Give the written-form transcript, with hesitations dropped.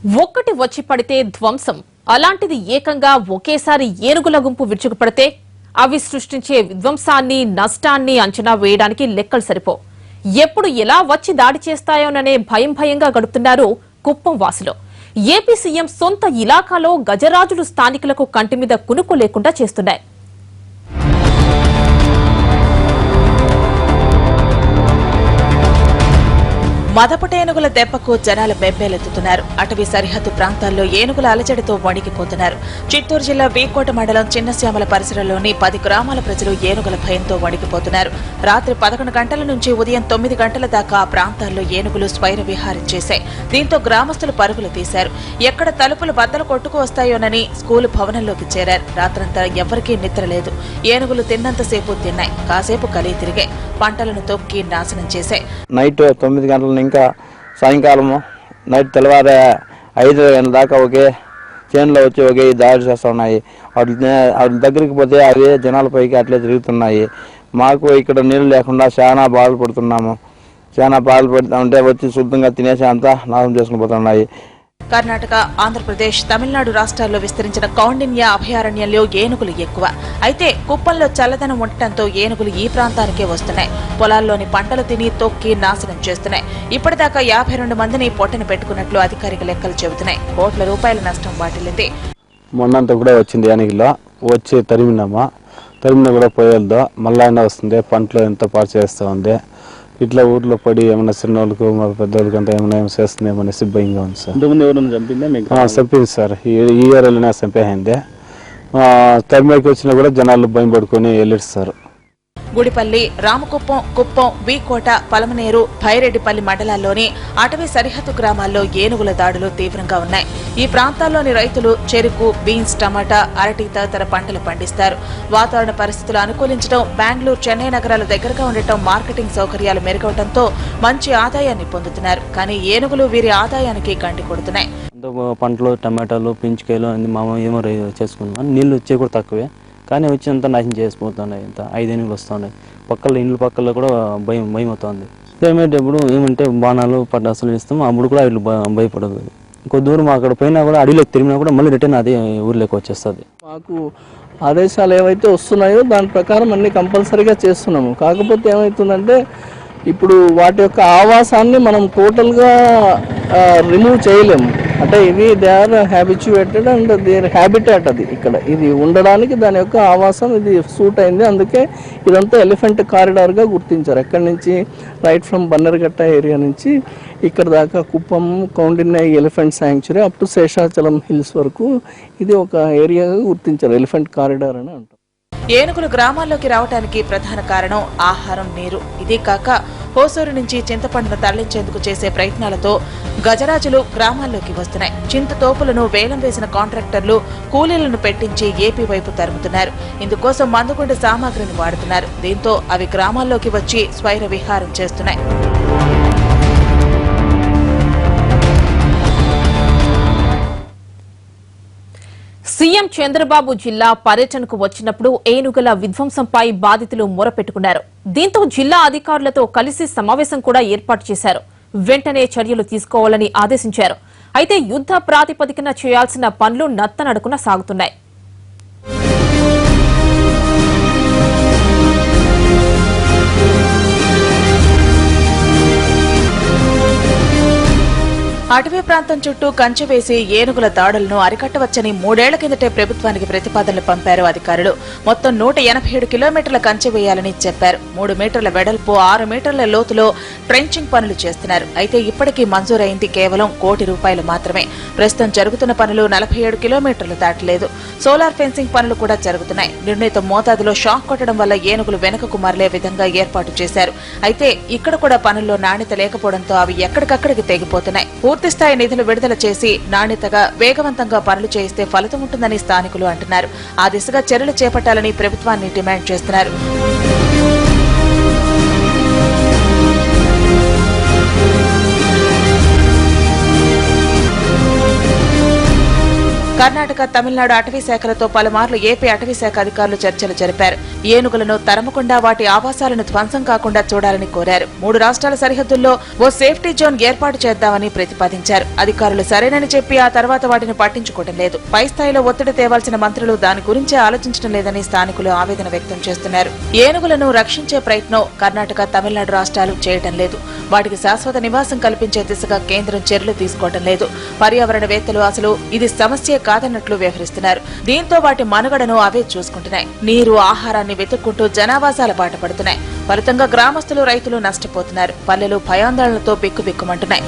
ఒక్కటి వచ్చి పడితే ధ్వంసం. అలాంటిది ఏకంగా ఒకేసారి ఏనుగుల గుంపు విరుచుకుపడితే అవి సృష్టించే విధ్వంసాన్ని, నష్టాన్ని అంచనా వేయడానికి లెక్కలు సరిపో. ఎప్పుడు ఎలా వచ్చి దాడి చేస్తాయోననే భయంగా గడుపుతున్నారు కుప్పం వాసులు. ఏపీ సీఎం సొంత ఇలాకాలో గజరాజులు స్థానికులకు కంటి మీద కునుకు లేకుండా చేస్తున్నాయి. మదపుట ఏనుగుల దెబ్బకు జనాలు బెంబేలెత్తుతున్నారు. అటవీ సరిహద్దు ప్రాంతాల్లో ఏనుగుల అలజడితో వణికిపోతున్నారు. చిత్తూరు జిల్లా వీకోట మండలం చిన్నశ్యామల పరిసరంలోని 10 గ్రామాల ప్రజలు ఏనుగుల భయంతో వణికిపోతున్నారు. రాత్రి 11 గంటల నుంచి ఉదయం 9 గంటల దాకా ఆ ప్రాంతాల్లో ఏనుగులు స్వైర విహారం చేశాయి. దీంతో గ్రామస్తులు పరుగులు తీశారు. ఎక్కడ తలుపులు బద్దలు కొట్టుకు వస్తాయోనని స్కూలు భవనంలోకి చేరారు. రాత్రంతా ఎవరికీ నిద్ర లేదు. ఏనుగులు తిన్నంతసేపు తిన్నాయి, కాసేపు కలిగి తిరిగాయి, పంటలను తొక్కి నాశనం చేశాయి. నైట్ 9 గంటల ఇంకా సాయంకాలము నైట్ తెల్లవారే 5 గంటల దాకా ఒకే చేనులో వచ్చి ఒకే దాడి చేస్తూ ఉన్నాయి. వాటి దగ్గరికి పోతే అవి జనాలపైకి అట్లే తిరుగుతున్నాయి. మాకు ఇక్కడ నీళ్ళు లేకుండా చాలా బాధలు పడుతున్నాము. చాలా బాధలు పడుతూ ఉంటే వచ్చి శుద్ధంగా తినేసి అంతా నాశనం చేసుకుని పోతున్నాయి. కర్ణాటక, ఆంధ్రప్రదేశ్, తమిళనాడు రాష్ట్రాల్లో విస్తరించిన కౌండిన్య అభయారణ్యంలో ఏనుగులు ఎక్కువ. అయితే కుప్పంలో చల్లదనం ఉండటంతో ఏనుగులు ఈ ప్రాంతానికే వస్తున్నాయి. పొలాల్లోని పంటలు తిని తొక్కి నాశనం చేస్తున్నాయి. ఇప్పటిదాకా 52 మందిని పొట్టన పెట్టుకున్నట్లు అధికారిక లెక్కలు చెబుతున్నాయి. కోట్ల రూపాయల నష్టం వాటిల్లింది. మొన్నంతా కూడా వచ్చింది ఏనుగులో వచ్చి తరిమినా కూడా పోయేదో మళ్ళీ అయినా వస్తుంది. పంటలో ఎంత పాటు చేస్తూ ఉంది. ఇట్లా ఊర్లో పడి ఏమైనా చిన్న వాళ్ళకు పెద్దవాళ్ళకి అంతా ఏమైనా చేస్తుందేమనేసి భయంగా ఉంది సార్. చంపింది సార్. ఈ ఏరియాలోనే చంపేయింది. తరిమేకి వచ్చినా కూడా జనాలు భయం పడుకొని వెళ్ళిస్తారు. గుడిపల్లి, రామకుప్పం, కుప్పం, వీకోట, పలమనేరు, భైరెడ్డిపల్లి మండలాల్లోని అటవీ సరిహద్దు గ్రామాల్లో ఏనుగుల దాడులు తీవ్రంగా ఉన్నాయి. ఈ ప్రాంతాల్లోని రైతులు చెరుకు, బీన్స్, టమాటా, అరటి తదితర పంటలు పండిస్తారు. వాతావరణ పరిస్థితులు అనుకూలించడం, బెంగళూరు, చెన్నై నగరాలు దగ్గరగా ఉండటం, మార్కెటింగ్ సౌకర్యాలు మెరుగవడంతో మంచి ఆదాయాన్ని పొందుతున్నారు. కానీ ఏనుగులు వీరి ఆదాయానికి గండి కొడుతున్నాయి. పంటలు, టమాటాలు, పింఛకాయలు అన్ని ఏమో చేసుకున్నాం. నీళ్లు వచ్చే కూడా తక్కువే, కానీ వచ్చినంత నాశనం చేసిపోతున్నాయి. ఇంత 5 ఏనుగులు వస్తున్నాయి. పక్కల ఇండ్ల పక్కల్లో కూడా భయం అవుతుంది. ఏమేటప్పుడు ఏమంటే బాణాలు పటాసులు ఇస్తాం, అప్పుడు కూడా వీళ్ళు భయపడదు. ఇంకో దూరం అక్కడ పోయినా కూడా అడవిలోకి తిరిగినా కూడా మళ్ళీ రిటర్న్ అదే ఊర్లోకి వచ్చేస్తుంది. మాకు ఆదేశాలు ఏవైతే వస్తున్నాయో దాని ప్రకారం అన్ని కంపల్సరీగా చేస్తున్నాము. కాకపోతే ఏమవుతుందంటే ఇప్పుడు వాటి యొక్క ఆవాసాన్ని మనం టోటల్గా రిమూవ్ చేయలేము. అంటే ఇది they are habituated and their habitat. అది ఇక్కడ ఇది ఉండడానికి దాని యొక్క ఆవాసం ఇది సూట్ అయింది. అందుకే ఇదంతా ఎలిఫెంట్ కారిడార్గా గుర్తించారు. ఎక్కడి నుంచి రైట్ ఫ్రమ్ బన్నర్ఘట్ట ఏరియా నుంచి ఇక్కడ దాకా Kuppam, Kaundinya elephant sanctuary up to Seshachalam hills వరకు ఇది ఒక ఏరియాగా గుర్తించారు. ఎలిఫెంట్ కారిడార్ అని అంటారు. ఏనుగులు గ్రామాల్లోకి రావడానికి ప్రధాన కారణం ఆహారం, నీరు. ఇదే కాక హోసూరు నుంచి చింతపండును తరలించేందుకు చేసే ప్రయత్నాలతో గజరాజులు గ్రామాల్లోకి వస్తున్నాయి. చింత తోపులను వేలం వేసిన కాంట్రాక్టర్లు కూలీలను పెట్టించి ఏపీ వైపు తరుముతున్నారు. ఇందుకోసం మందుగుండు సామాగ్రిని వాడుతున్నారు. దీంతో అవి గ్రామాల్లోకి వచ్చి స్వైర విహారం చేస్తున్నాయి. సీఎం చంద్రబాబు జిల్లా పర్యటనకు వచ్చినప్పుడు ఏనుగుల విధ్వంసంపై బాధితులు మొరపెట్టుకున్నారు. దీంతో జిల్లా అధికారులతో కలిసి సమావేశం కూడా ఏర్పాటు చేశారు. వెంటనే చర్యలు తీసుకోవాలని ఆదేశించారు. అయితే యుద్ధ ప్రాతిపదికన చేయాల్సిన పనులు నత్తనడకున సాగుతున్నాయి. అటవీ ప్రాంతం చుట్టూ కంచె వేసి ఏనుగుల దాడులను అరికట్టవచ్చని 3 ఏళ్ల కిందటే ప్రభుత్వానికి ప్రతిపాదనలు పంపారు అధికారులు. మొత్తం 187 కిలోమీటర్ల కంచె వేయాలని చెప్పారు. 3 మీటర్ల వెడల్పు, 6 మీటర్ల లోతులో ట్రెంచింగ్ పనులు చేస్తున్నారు. అయితే ఇప్పటికీ మంజూరైంది కేవలం ₹1 కోటి మాత్రమే. ప్రస్తుతం జరుగుతున్న పనులు 47 కిలోమీటర్లు దాటలేదు. సోలార్ ఫెన్సింగ్ పనులు కూడా జరుగుతున్నాయి. నిర్ణీత మోతాదులో షాక్ కొట్టడం వల్ల ఏనుగులు వెనుకకు మరలే విధంగా ఏర్పాటు చేశారు. అయితే ఇక్కడ కూడా పనుల్లో నాణ్యత లేకపోవడంతో అవి ఎక్కడికక్కడికి తెగిపోతున్నాయి. పూర్తిస్థాయి నిధులు విడుదల చేసి నాణ్యతగా, వేగవంతంగా పనులు చేయిస్తే ఫలితం ఉంటుందని స్థానికులు అంటున్నారు. ఆ దిశగా చర్యలు చేపట్టాలని ప్రభుత్వాన్ని డిమాండ్ చేస్తున్నారు. కర్ణాటక, తమిళనాడు అటవీ శాఖలతో పలుమార్లు ఏపీ అటవీ శాఖ అధికారులు చర్చలు జరిపారు. ఏనుగులను తరమకుండా వాటి ఆవాసాలను ధ్వంసం కాకుండా చూడాలని కోరారు. 3 రాష్ట్రాల సరిహద్దుల్లో ఓ సేఫ్టీ జోన్ ఏర్పాటు చేద్దామని ప్రతిపాదించారు. అధికారులు సరేనని చెప్పి ఆ తర్వాత వాటిని పట్టించుకోవడం లేదు. పై స్థాయిలో ఒత్తిడి తేవాల్సిన మంత్రులు దాని గురించే ఆలోచించడం లేదని స్థానికులు ఆవేదన వ్యక్తం చేస్తున్నారు. ఏనుగులను రక్షించే ప్రయత్నం కర్ణాటక, తమిళనాడు రాష్ట్రాలు చేయడం లేదు. వాటికి శాశ్వత నివాసం కల్పించే దిశగా కేంద్రం చర్యలు తీసుకోవడం లేదు. పర్యావరణవేత్తలు అసలు ఇది సమస్యే కాదన్నట్లు వ్యవహరిస్తున్నారు. దీంతో వాటి మనుగడను అవే చూసుకుంటున్నాయి. నీరు, ఆహారాన్ని వెతుక్కుంటూ జనావాసాల బాట పడుతున్నాయి. ఫలితంగా గ్రామస్తులు, రైతులు నష్టపోతున్నారు. పల్లెలు భయాందోళనలతో బిక్కుబిక్కుమంటున్నాయి.